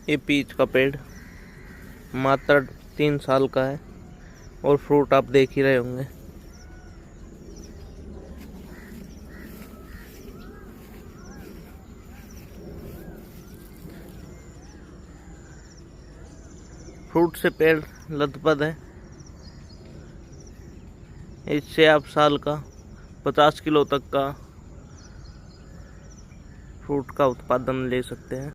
ये पीच का पेड़ मात्र 3 साल का है और फ्रूट आप देख ही रहे होंगे। फ्रूट से पेड़ लदपद है। इससे आप साल का 50 किलो तक का फ्रूट का उत्पादन ले सकते हैं।